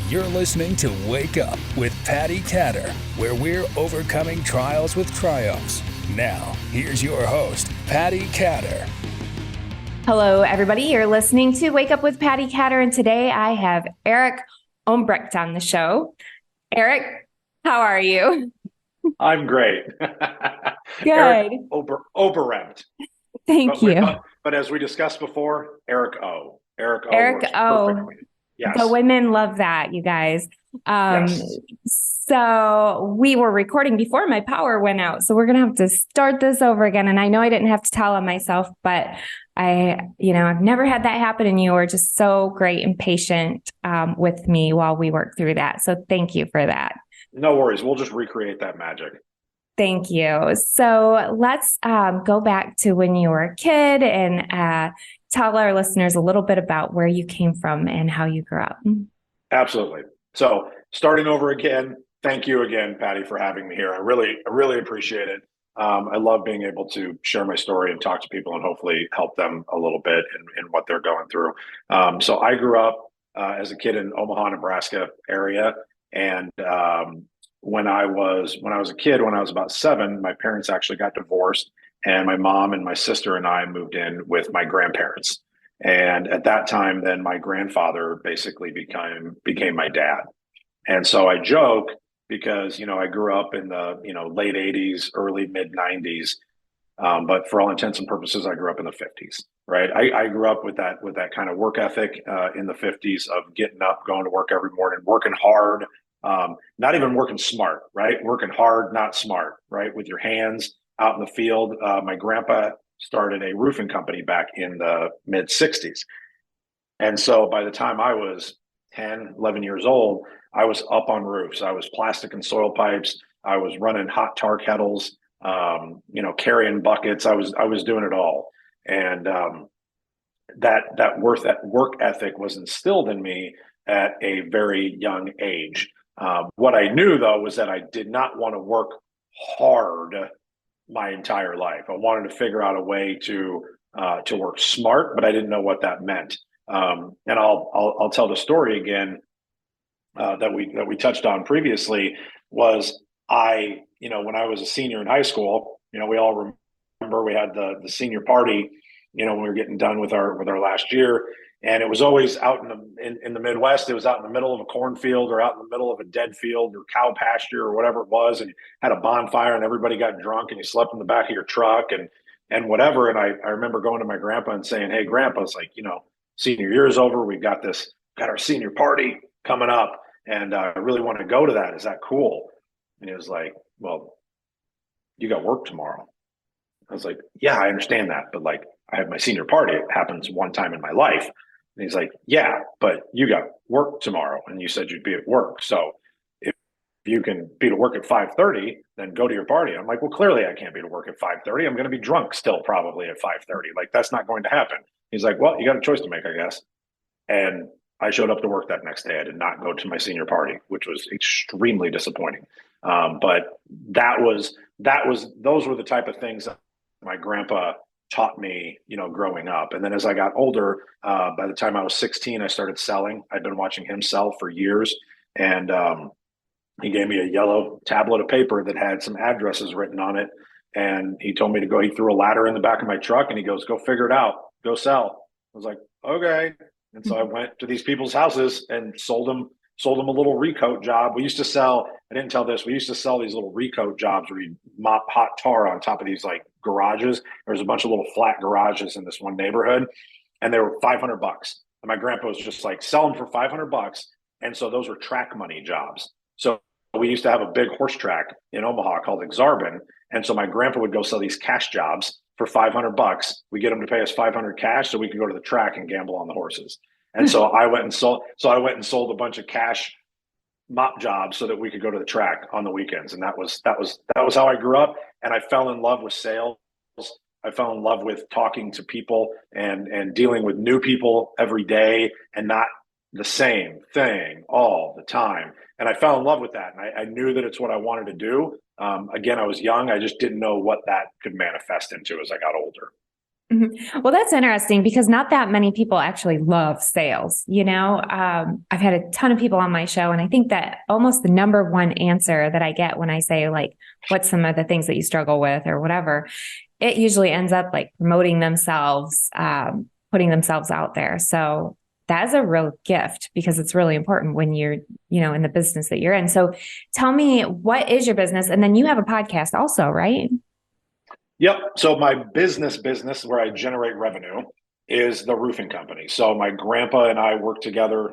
You're listening to Wake Up with Patti Katter, where we're overcoming trials with triumphs. Now, here's your host, Patti Katter. Hello, everybody. You're listening to Wake Up with Patti Katter, and today I have Eric Oberembt on the show. Eric, how are you? I'm great. Good. Eric Oberembt. Thank you. But as we discussed before, Eric O. Eric O. Perfectly. Yes. The women love that, you guys. Yes. So we were recording before my power went out. So we're going to have to start this over again. And I know I didn't have to tell on myself, but I've never had that happen. And you were just so great and patient with me while we worked through that. So thank you for that. No worries. We'll just recreate that magic. Thank you. So let's go back to when you were a kid and tell our listeners a little bit about where you came from and how you grew up. Absolutely. So starting over again, thank you again, Patti, for having me here. I really appreciate it. I love being able to share my story and talk to people and hopefully help them a little bit in what they're going through. So I grew up as a kid in Omaha, Nebraska area. And when I was a kid, when I was about 7, my parents actually got divorced. And my mom and my sister and I moved in with my grandparents. And at that time, then my grandfather basically became my dad. And so I joke because, I grew up in the, late 80s, early mid 90s. But for all intents and purposes, I grew up in the 50s, right? I grew up with that kind of work ethic in the 50s of getting up, going to work every morning, working hard, not even working smart, right? Working hard, not smart, right? With your hands out in the field. My grandpa started a roofing company back in the mid 60s. And so by the time I was 10, 11 years old, I was up on roofs. I was plastic and soil pipes. I was running hot tar kettles, carrying buckets. I was doing it all. And that work ethic was instilled in me at a very young age. What I knew, though, was that I did not want to work hard my entire life. I wanted to figure out a way to work smart, but I didn't know what that meant. And I'll tell the story again that we touched on previously. Was when I was a senior in high school, we all remember we had the senior party, when we were getting done with our last year. And it was always out in the Midwest. It was out in the middle of a cornfield or out in the middle of a dead field or cow pasture or whatever it was. And you had a bonfire and everybody got drunk and you slept in the back of your truck and whatever. And I remember going to my grandpa and saying, "Hey, Grandpa, it's like, senior year is over. We've got our senior party coming up. And I really want to go to that. Is that cool?" And he was like, "Well, you got work tomorrow." I was like, "Yeah, I understand that. But like, I have my senior party. It happens one time in my life." And he's like, "Yeah, but you got work tomorrow. And you said you'd be at work. So if you can be to work at 5:30, then go to your party." I'm like, "Well, clearly I can't be to work at 5:30. I'm going to be drunk still probably at 5:30. Like, that's not going to happen." He's like, "Well, you got a choice to make, I guess." And I showed up to work that next day. I did not go to my senior party, which was extremely disappointing. But those were the type of things that my grandpa taught me, growing up. And then as I got older, by the time I was 16, I started selling. I'd been watching him sell for years. And he gave me a yellow tablet of paper that had some addresses written on it. And he told me to go, he threw a ladder in the back of my truck and he goes, "Go figure it out, go sell." I was like, "Okay." And so I went to these people's houses and sold them a little recoat job. We used to sell, I didn't tell this, we used to sell these little recoat jobs where you mop hot tar on top of these like garages. There was a bunch of little flat garages in this one neighborhood and they were $500. And my grandpa was just like, "Sell them for $500. And so those were track money jobs. So we used to have a big horse track in Omaha called Exarban. And so my grandpa would go sell these cash jobs for $500. We get them to pay us $500 cash so we could go to the track and gamble on the horses. And so I went and sold a bunch of cash mop jobs so that we could go to the track on the weekends. And that was how I grew up. And I fell in love with sales. I fell in love with talking to people and dealing with new people every day and not the same thing all the time. And I fell in love with that. And I knew that it's what I wanted to do. Again, I was young. I just didn't know what that could manifest into as I got older. Mhm. Well, that's interesting because not that many people actually love sales. I've had a ton of people on my show, and I think that almost the number one answer that I get when I say, like, what's some of the things that you struggle with or whatever, it usually ends up like promoting themselves, putting themselves out there. So that is a real gift because it's really important when you're, in the business that you're in. So tell me, what is your business? And then you have a podcast also, right? Yep. So my business where I generate revenue is the roofing company. So my grandpa and I worked together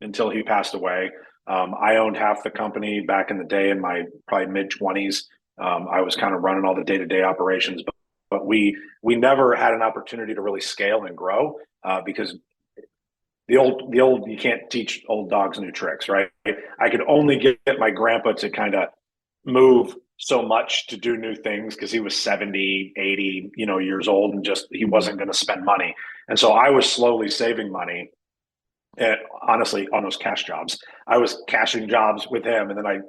until he passed away. I owned half the company back in the day in my probably mid-20s. I was kind of running all the day-to-day operations, but we never had an opportunity to really scale and grow because the old you can't teach old dogs new tricks, right? I could only get my grandpa to kind of move so much to do new things because he was 70, 80, years old, and just he wasn't going to spend money. And so I was slowly saving money. And honestly, on those cash jobs, I was cashing jobs with him, and then I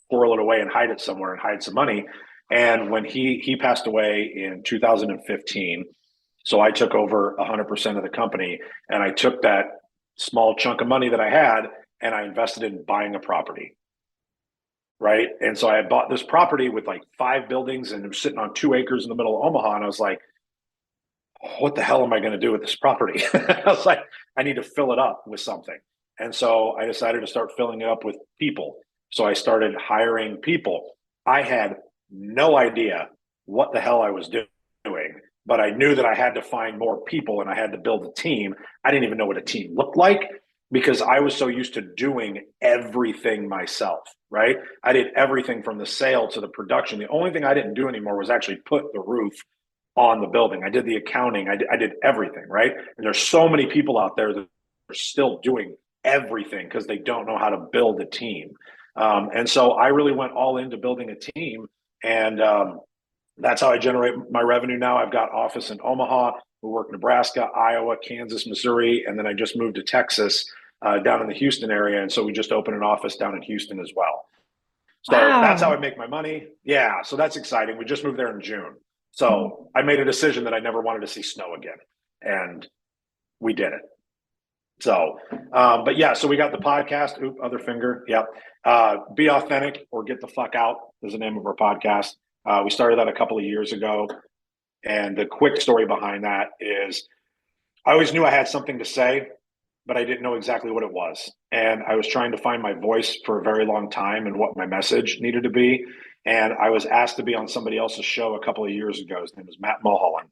squirrel it away and hide it somewhere and hide some money. And when he passed away in 2015, so I took over 100% of the company, and I took that small chunk of money that I had and I invested in buying a property. Right. And so I had bought this property with like 5 buildings, and it was sitting on 2 acres in the middle of Omaha. And I was like, what the hell am I going to do with this property? I was like, I need to fill it up with something. And so I decided to start filling it up with people. So I started hiring people. I had no idea what the hell I was doing, but I knew that I had to find more people and I had to build a team. I didn't even know what a team looked like because I was so used to doing everything myself, right? I did everything from the sale to the production. The only thing I didn't do anymore was actually put the roof on the building. I did the accounting. I did everything, right? And there's so many people out there that are still doing everything because they don't know how to build a team. And so I really went all into building a team, and that's how I generate my revenue now. I've got office in Omaha. We work Nebraska, Iowa, Kansas, Missouri, and then I just moved to Texas down in the Houston area. And so we just opened an office down in Houston as well. So That's how I make my money. Yeah, so that's exciting. We just moved there in June. So I made a decision that I never wanted to see snow again, and we did it. So, but yeah, so we got the podcast. Oop, other finger. Yep. Be Authentic or Get the Fuck Out is the name of our podcast. We started that a couple of years ago. And the quick story behind that is I always knew I had something to say, but I didn't know exactly what it was. And I was trying to find my voice for a very long time and what my message needed to be. And I was asked to be on somebody else's show a couple of years ago. His name was Matt Mulholland.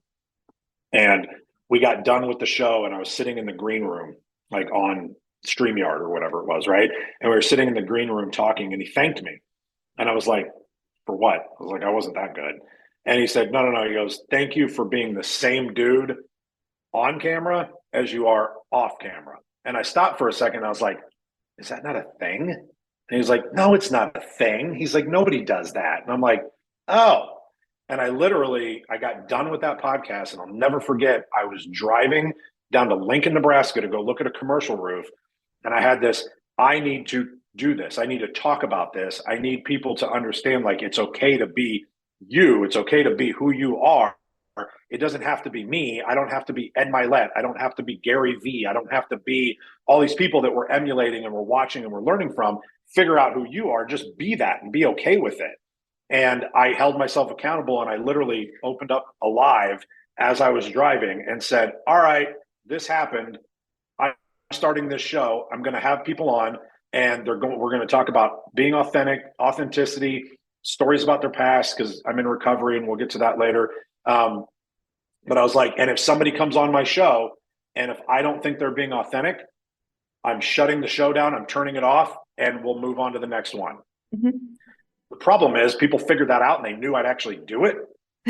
And we got done with the show, and I was sitting in the green room, like on StreamYard or whatever it was, right? And we were sitting in the green room talking, and he thanked me. And I was like, for what? I was like, I wasn't that good. And he said, no. He goes, thank you for being the same dude on camera as you are off camera. And I stopped for a second. I was like, is that not a thing? And he's like, no, it's not a thing. He's like, nobody does that. And I'm like, oh. And I got done with that podcast, and I'll never forget, I was driving down to Lincoln, Nebraska to go look at a commercial roof. And I had this, I need to do this. I need to talk about this. I need people to understand, like, it's okay to be you. It's okay to be who you are. It doesn't have to be me. I don't have to be Ed Milet. I don't have to be Gary Vee. I don't have to be all these people that we're emulating and we're watching and we're learning from. Figure out who you are. Just be that and be okay with it. And I held myself accountable, and I literally opened up a live as I was driving and said, all right, this happened. I'm starting this show. I'm going to have people on, and we're going to talk about being authentic, authenticity, stories about their past, because I'm in recovery, and we'll get to that later. But I was like, and if somebody comes on my show, and if I don't think they're being authentic, I'm shutting the show down, I'm turning it off, and we'll move on to the next one. Mm-hmm. The problem is people figured that out, and they knew I'd actually do it.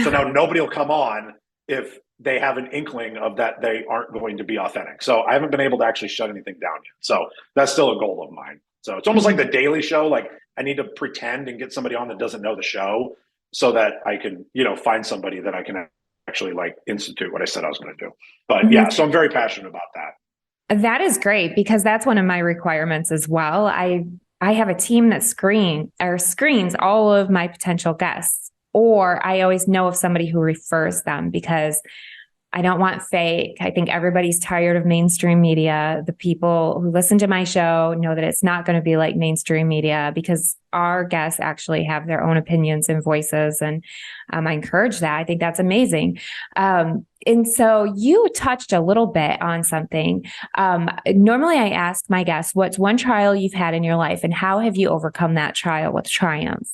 So now nobody will come on if they have an inkling of that they aren't going to be authentic. So I haven't been able to actually shut anything down yet. So that's still a goal of mine. So it's almost like the Daily Show. Like, I need to pretend and get somebody on that doesn't know the show so that I can, find somebody that I can actually like institute what I said I was going to do. But yeah, so I'm very passionate about that. That is great, because that's one of my requirements as well. I have a team that screens all of my potential guests, or I always know of somebody who refers them, because I don't want fake. I think everybody's tired of mainstream media. The people who listen to my show know that it's not going to be like mainstream media, because our guests actually have their own opinions and voices. And I encourage that. I think that's amazing. And so you touched a little bit on something. Normally I ask my guests, what's one trial you've had in your life and how have you overcome that trial with triumph?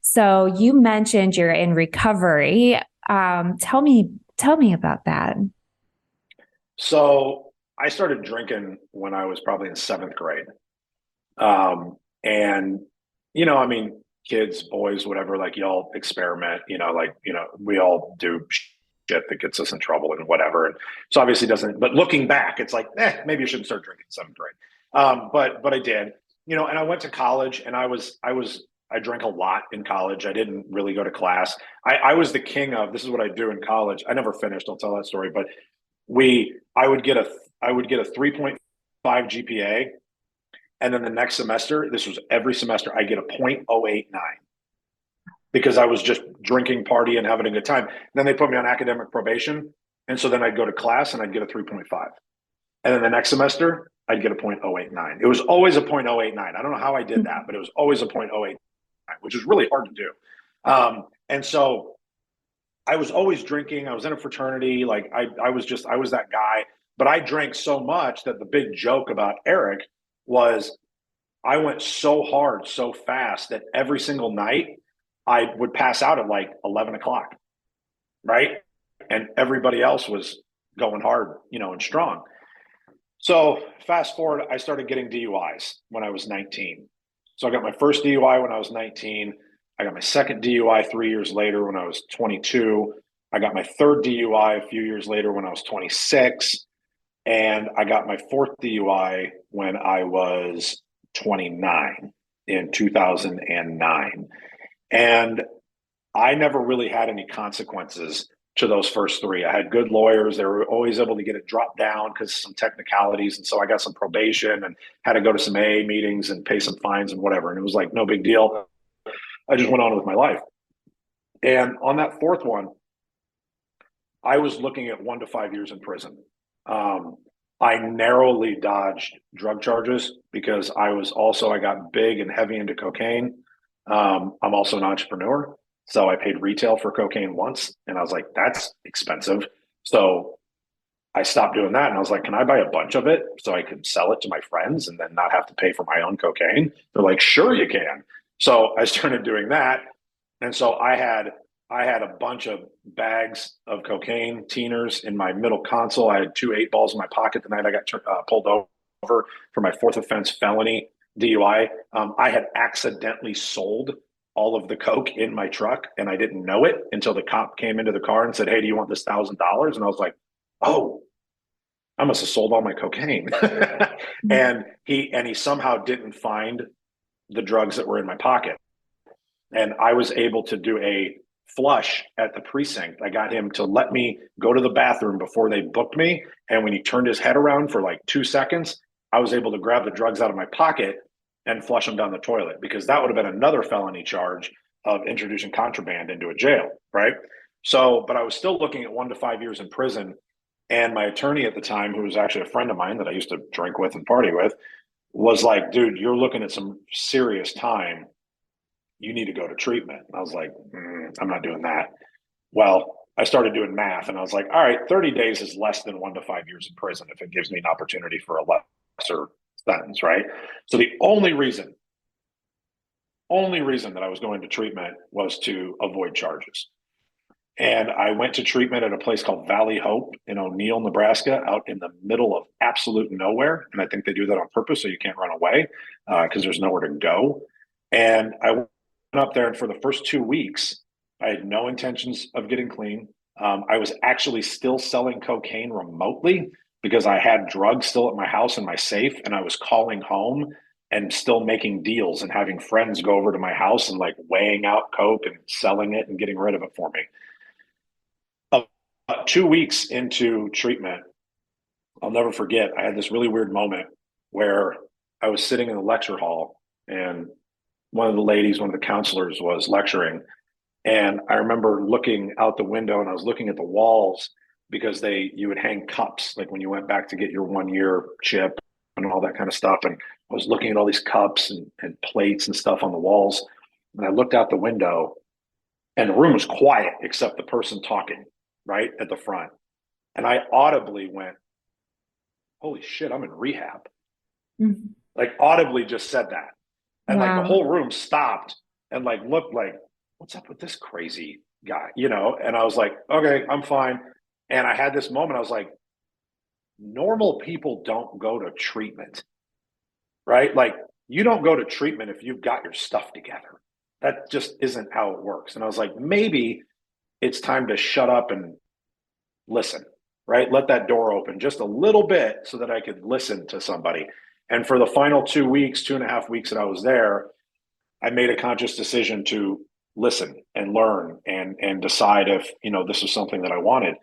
So you mentioned you're in recovery. Tell me about that. So I started drinking when I was probably in 7th grade. And, I mean, kids, boys, whatever, like y'all experiment, we all do shit that gets us in trouble and whatever. And so obviously but looking back, it's like, maybe you shouldn't start drinking in 7th grade. But I did, and I went to college and I drank a lot in college. I didn't really go to class. I was the king of, this is what I do in college. I never finished. I'll tell that story, but I would get a 3.5 GPA. And then the next semester, this was every semester, I get a 0.089 because I was just drinking, partying, having a good time. Then they put me on academic probation. And so then I'd go to class and I'd get a 3.5. And then the next semester, I'd get a 0.089. It was always a 0.089. I don't know how I did that, but it was always a 0.089, which is really hard to do. And so I was always drinking. I was in a fraternity. Like I was that guy, but I drank so much that the big joke about Eric was I went so hard, so fast that every single night I would pass out at like 11 o'clock. Right. And everybody else was going hard, and strong. So fast forward, I started getting DUIs when I was 19. So I got my first DUI when I was 19. I got my second DUI 3 years later when I was 22. I got my third DUI a few years later when I was 26. And I got my fourth DUI when I was 29 in 2009. And I never really had any consequences to those first three. I had good lawyers. They were always able to get it dropped down because of some technicalities. And so I got some probation and had to go to some AA meetings and pay some fines and whatever. And it was like, no big deal. I just went on with my life. And on that fourth one, I was looking at 1 to 5 years in prison. I narrowly dodged drug charges because I got big and heavy into cocaine. I'm also an entrepreneur. So I paid retail for cocaine once and I was like, that's expensive. So I stopped doing that. And I was like, can I buy a bunch of it so I can sell it to my friends and then not have to pay for my own cocaine? They're like, sure you can. So I started doing that. And so I had a bunch of bags of cocaine, teeners in my middle console. I had 2 8-balls in my pocket the night I got pulled over for my 4th offense felony DUI. I had accidentally sold all of the coke in my truck and I didn't know it until the cop came into the car and said, hey, do you want this $1,000? And I was like, oh, I must have sold all my cocaine. And he somehow didn't find the drugs that were in my pocket. And I was able to do a flush at the precinct. I got him to let me go to the bathroom before they booked me. And when he turned his head around for like 2 seconds, I was able to grab the drugs out of my pocket and flush them down the toilet, because that would have been another felony charge of introducing contraband into a jail, right? So, but I was still looking at 1 to 5 years in prison. And my attorney at the time, who was actually a friend of mine that I used to drink with and party with, was like, dude, you're looking at some serious time. You need to go to treatment. And I was like, I'm not doing that. Well, I started doing math and I was like, all right, 30 days is less than 1 to 5 years in prison if it gives me an opportunity for a lesser sentence, right? So the only reason that I was going to treatment was to avoid charges. And I went to treatment at a place called Valley Hope in O'Neill, Nebraska, out in the middle of absolute nowhere. And I think they do that on purpose so you can't run away because there's nowhere to go. And I went up there, and for the first 2 weeks, I had no intentions of getting clean. I was actually still selling cocaine remotely because I had drugs still at my house in my safe, and I was calling home and still making deals and having friends go over to my house and like weighing out coke and selling it and getting rid of it for me. 2 weeks into treatment, I'll never forget, I had this really weird moment where I was sitting in the lecture hall and one of the counselors was lecturing. And I remember looking out the window and I was looking at the walls because you would hang cups, like when you went back to get your 1 year chip and all that kind of stuff. And I was looking at all these cups and plates and stuff on the walls. And I looked out the window and the room was quiet except the person talking right at the front. And I audibly went, holy shit, I'm in rehab. Mm-hmm. Like audibly just said that. And wow. Like the whole room stopped and like looked like, what's up with this crazy guy? You know? And I was like, okay, I'm fine. And I had this moment, I was like, normal people don't go to treatment, right? Like you don't go to treatment if you've got your stuff together. That just isn't how it works. And I was like, maybe it's time to shut up and listen, right? Let that door open just a little bit so that I could listen to somebody. And for the final 2 weeks, 2.5 weeks that I was there, I made a conscious decision to listen and learn and decide if, this was something that I wanted.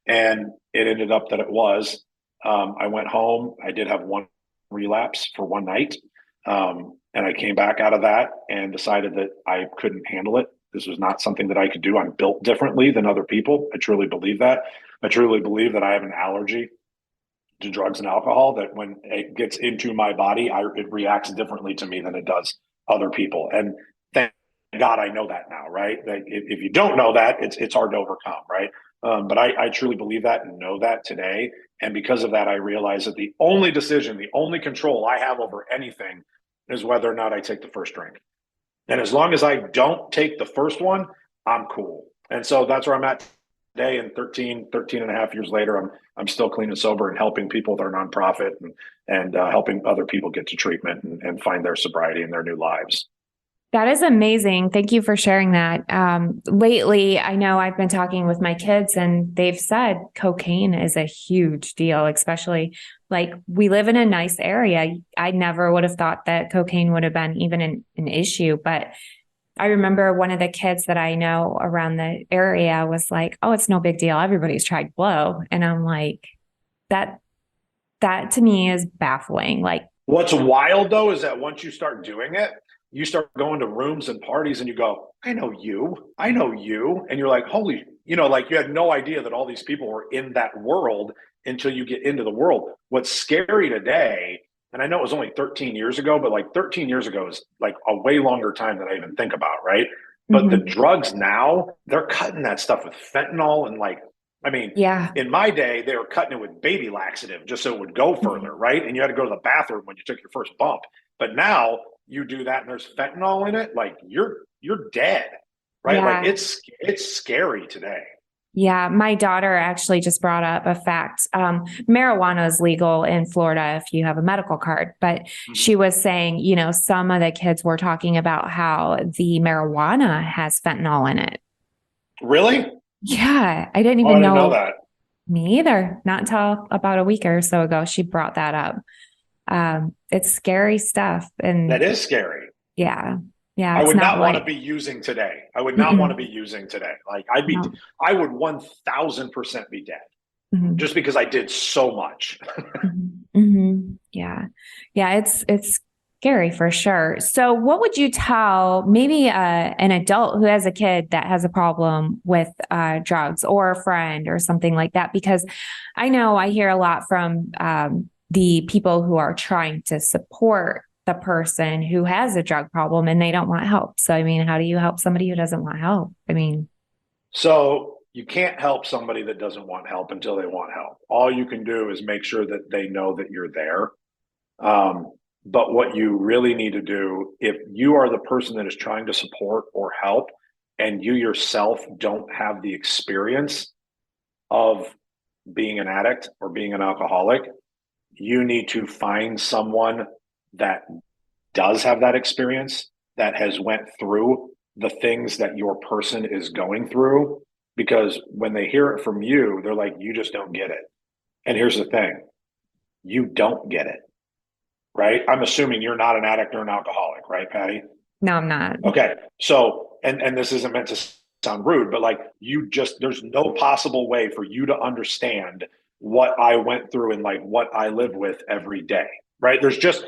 And it ended up that it was. I went home. I did have one relapse for one night. And I came back out of that and decided that I couldn't handle it. This was not something that I could do. I'm built differently than other people. I truly believe that. I truly believe that I have an allergy to drugs and alcohol, that when it gets into my body, it reacts differently to me than it does other people. And thank God I know that now, right? That if you don't know that, it's hard to overcome, right? But I truly believe that and know that today. And because of that, I realize that the only decision, the only control I have over anything is whether or not I take the first drink. And as long as I don't take the first one, I'm cool. And so that's where I'm at today. And 13 and a half years later, I'm still clean and sober and helping people with our nonprofit and helping other people get to treatment and find their sobriety in their new lives. That is amazing. Thank you for sharing that. Lately, I know I've been talking with my kids and they've said cocaine is a huge deal, especially like we live in a nice area. I never would have thought that cocaine would have been even an issue. But I remember one of the kids that I know around the area was like, oh, it's no big deal. Everybody's tried blow. And I'm like, that to me is baffling. Like, what's wild though, is that once you start doing it, you start going to rooms and parties and you go, I know you. And you're like, holy, like you had no idea that all these people were in that world until you get into the world. What's scary today, and I know it was only 13 years ago, but like 13 years ago is like a way longer time than I even think about, right? But the drugs now, they're cutting that stuff with fentanyl and like, in my day, they were cutting it with baby laxative just so it would go further, right? And you had to go to the bathroom when you took your first bump. But now you do that and there's fentanyl in it, like you're dead, right? Yeah. Like it's scary today. Yeah. My daughter actually just brought up a fact. Marijuana is legal in Florida if you have a medical card, but she was saying, some of the kids were talking about how the marijuana has fentanyl in it. Really? Yeah. I didn't even know that. Me either. Not until about a week or so ago, she brought that up. It's scary stuff. And that is scary. Yeah. Yeah. I would not want to be using today. I would not want to be using today. Like I would 1000% be dead just because I did so much. Yeah. Yeah. It's scary for sure. So what would you tell maybe an adult who has a kid that has a problem with drugs, or a friend or something like that? Because I know I hear a lot from the people who are trying to support the person who has a drug problem and they don't want help. So, how do you help somebody who doesn't want help? So you can't help somebody that doesn't want help until they want help. All you can do is make sure that they know that you're there. But what you really need to do, if you are the person that is trying to support or help and you yourself don't have the experience of being an addict or being an alcoholic, you need to find someone that does have that experience, that has went through the things that your person is going through, because when they hear it from you, they're like, you just don't get it. And here's the thing, you don't get it, right? I'm assuming you're not an addict or an alcoholic, right, Patti? No, I'm not. Okay. So, and this isn't meant to sound rude, but like there's no possible way for you to understand what I went through and like what I live with every day, right? There's just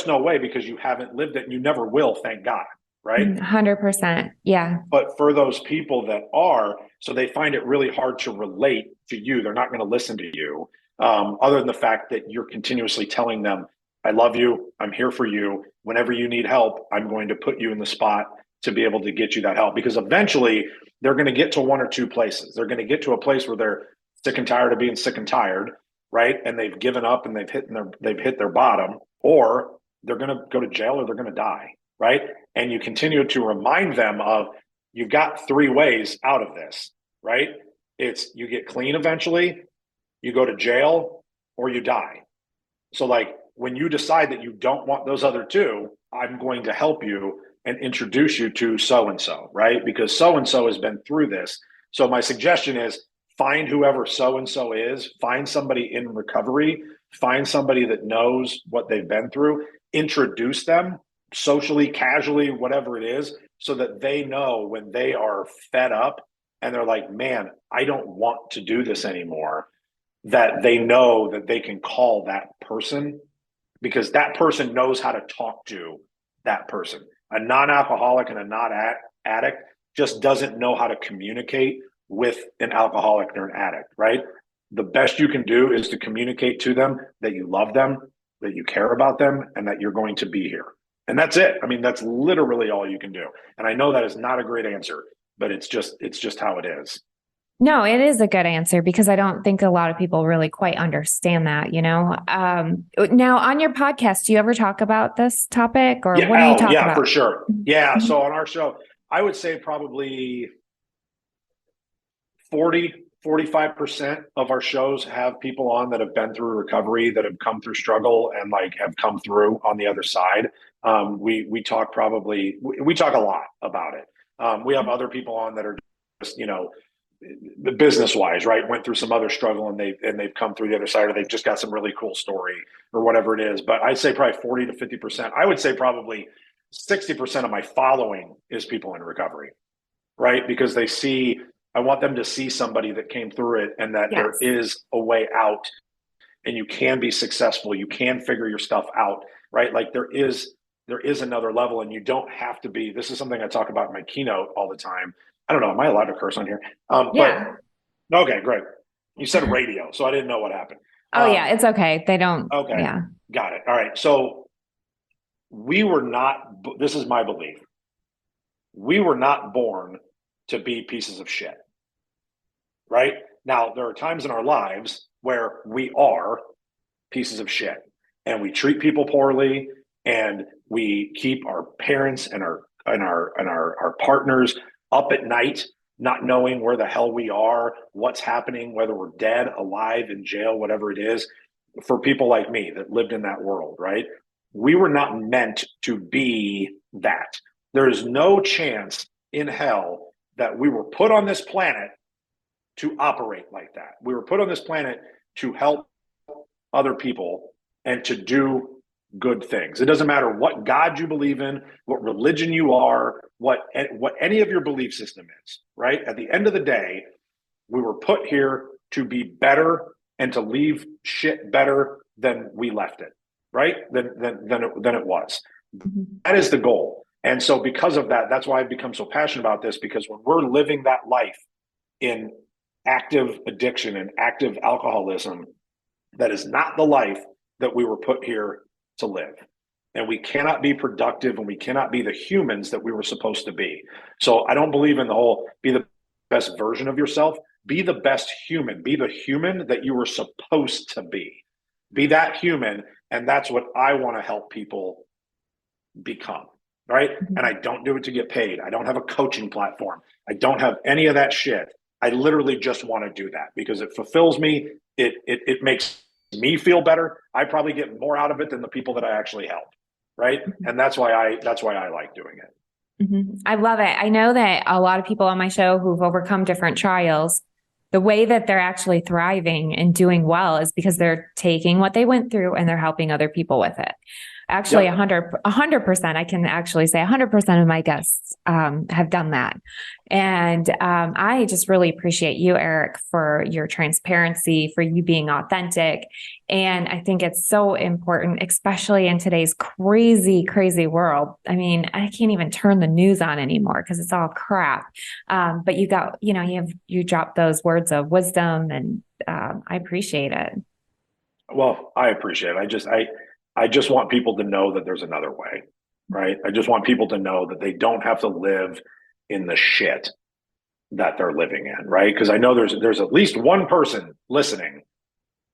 no way, because you haven't lived it and you never will, thank God. right? 100%. Yeah. But for those people that are, so they find it really hard to relate to you. They're not going to listen to you, other than the fact that you're continuously telling them, I love you. I'm here for you. Whenever you need help, I'm going to put you in the spot to be able to get you that help. Because eventually they're going to get to one or two places. They're going to get to a place where they're sick and tired of being sick and tired, right? And they've given up and they've hit their bottom, or they're going to go to jail or they're going to die, right? And you continue to remind them of, you've got three ways out of this, right? It's you get clean eventually, you go to jail, or you die. So like when you decide that you don't want those other two, I'm going to help you and introduce you to so-and-so, right? Because so-and-so has been through this. So my suggestion is find whoever so-and-so is, find somebody in recovery, find somebody that knows what they've been through, introduce them socially, casually, whatever it is, so that they know when they are fed up and they're like, man, I don't want to do this anymore, that they know that they can call that person, because that person knows how to talk to that person. A non-alcoholic and a non-addict just doesn't know how to communicate with an alcoholic or an addict, right? The best you can do is to communicate to them that you love them, that you care about them, and that you're going to be here. And that's it. I mean, that's literally all you can do. And I know that is not a great answer, but it's just how it is. No, it is a good answer, because I don't think a lot of people really quite understand that, Now on your podcast, do you ever talk about this topic, or what do you talk about? Yeah, for sure. Yeah. So on our show, I would say probably 45% of our shows have people on that have been through recovery, that have come through struggle and like have come through on the other side. We talk a lot about it. We have other people on that are just, business wise, right? Went through some other struggle and they've come through the other side, or they've just got some really cool story or whatever it is. But I'd say probably 40 to 50%. I would say probably 60% of my following is people in recovery, right? Because I want them to see somebody that came through it, and that there is a way out, and you can be successful. You can figure your stuff out, right? Like there is another level, and you don't have to be. This is something I talk about in my keynote all the time. I don't know. Am I allowed to curse on here? Yeah. But okay, great. You said radio, so I didn't know what happened. Oh yeah, it's okay. They don't. Okay. Yeah. Got it. All right. So we were not, this is my belief, we were not born to be pieces of shit, right? Now, there are times in our lives where we are pieces of shit and we treat people poorly, and we keep our parents and our partners up at night, not knowing where the hell we are, what's happening, whether we're dead, alive, in jail, whatever it is. For people like me that lived in that world, right? We were not meant to be that. There is no chance in hell that we were put on this planet to operate like that. We were put on this planet to help other people and to do good things. It doesn't matter what God you believe in, what religion you are, what any of your belief system is, right? At the end of the day, we were put here to be better and to leave shit better than we left it, right? Than it was. Mm-hmm. That is the goal. And so because of that, that's why I've become so passionate about this, because when we're living that life in active addiction and active alcoholism, that is not the life that we were put here to live. And we cannot be productive, and we cannot be the humans that we were supposed to be. So I don't believe in the whole be the best version of yourself. Be the best human. Be the human that you were supposed to be. Be that human. And that's what I want to help people become, right? Mm-hmm. And I don't do it to get paid. I don't have a coaching platform. I don't have any of that shit. I literally just want to do that because it fulfills me. It makes me feel better. I probably get more out of it than the people that I actually help, right? Mm-hmm. And that's why I like doing it. Mm-hmm. I love it. I know that a lot of people on my show who've overcome different trials, the way that they're actually thriving and doing well is because they're taking what they went through and they're helping other people with it. Actually, 100%. I can actually say 100% of my guests have done that. And I just really appreciate you, Eric, for your transparency, for you being authentic. And I think it's so important, especially in today's crazy, crazy world. I mean, I can't even turn the news on anymore because it's all crap. But you got, you dropped those words of wisdom, and I appreciate it. Well, I appreciate it. I just want people to know that there's another way, right? I just want people to know that they don't have to live in the shit that they're living in, right? Because I know there's at least one person listening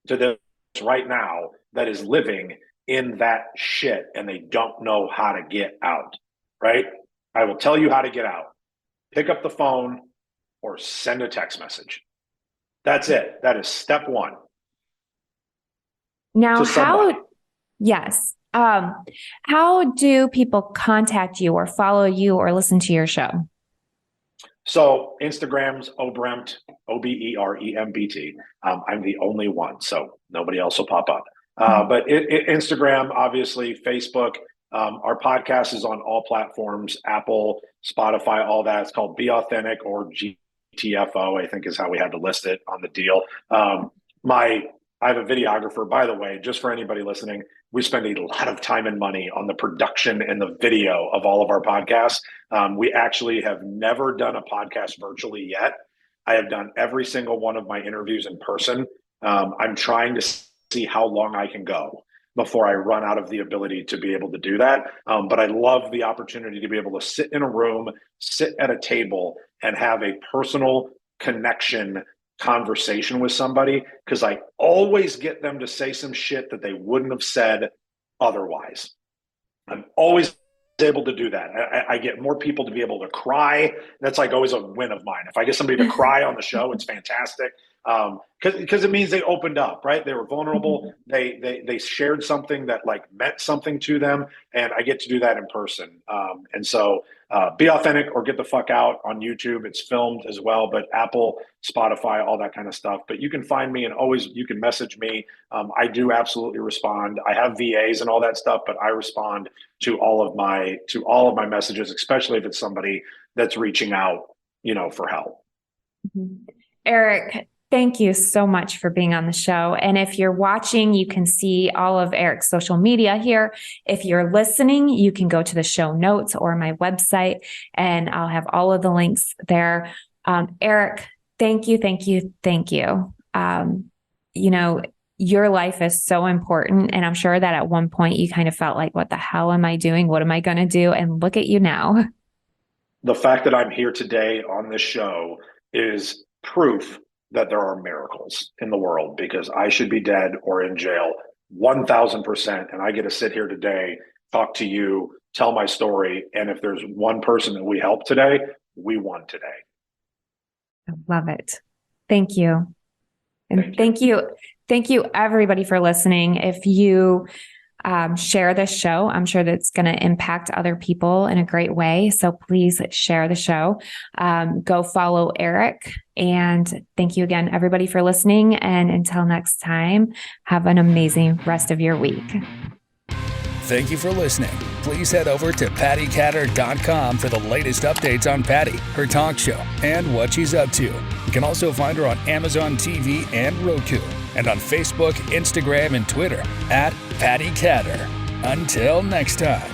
to this right now that is living in that shit and they don't know how to get out, right? I will tell you how to get out. Pick up the phone or send a text message. That's it. That is step one. Now, how do people contact you or follow you or listen to your show? So Instagram's Oberembt, Oberembt. I'm the only one, so nobody else will pop up. But Instagram, obviously, Facebook. Our podcast is on all platforms, Apple, Spotify, all that. It's called Be Authentic, or GTFO, I think is how we had to list it on the deal. I have a videographer, by the way, just for anybody listening. We spend a lot of time and money on the production and the video of all of our podcasts. We actually have never done a podcast virtually yet. I have done every single one of my interviews in person. I'm trying to see how long I can go before I run out of the ability to be able to do that. But I love the opportunity to be able to sit in a room, sit at a table, and have a personal connection conversation with somebody, because I always get them to say some shit that they wouldn't have said otherwise. I'm always able to do that. I get more people to be able to cry. That's like always a win of mine. If I get somebody to cry on the show, it's fantastic. Because it means they opened up, right? They were vulnerable. They shared something that like meant something to them, and I get to do that in person. And so Be Authentic or Get the Fuck Out on YouTube. It's filmed as well, but Apple, Spotify, all that kind of stuff. But you can find me, and always you can message me. I do absolutely respond. I have VAs and all that stuff, but I respond to all of my messages, especially if it's somebody that's reaching out, for help. Eric, thank you so much for being on the show. And if you're watching, you can see all of Eric's social media here. If you're listening, you can go to the show notes or my website, and I'll have all of the links there. Eric, thank you. Your life is so important. And I'm sure that at one point you kind of felt like, what the hell am I doing? What am I going to do? And look at you now. The fact that I'm here today on this show is proof that there are miracles in the world, because I should be dead or in jail 1,000%. And I get to sit here today, talk to you, tell my story. And if there's one person that we help today, we won today. I love it. Thank you. And thank you everybody for listening. If you share this show, I'm sure that's going to impact other people in a great way. So please share the show. Go follow Eric. And thank you again, everybody, for listening. And until next time, have an amazing rest of your week. Thank you for listening. Please head over to PattiKatter.com for the latest updates on Patti, her talk show, and what she's up to. You can also find her on Amazon TV and Roku, and on Facebook, Instagram, and Twitter at Patti Katter. Until next time.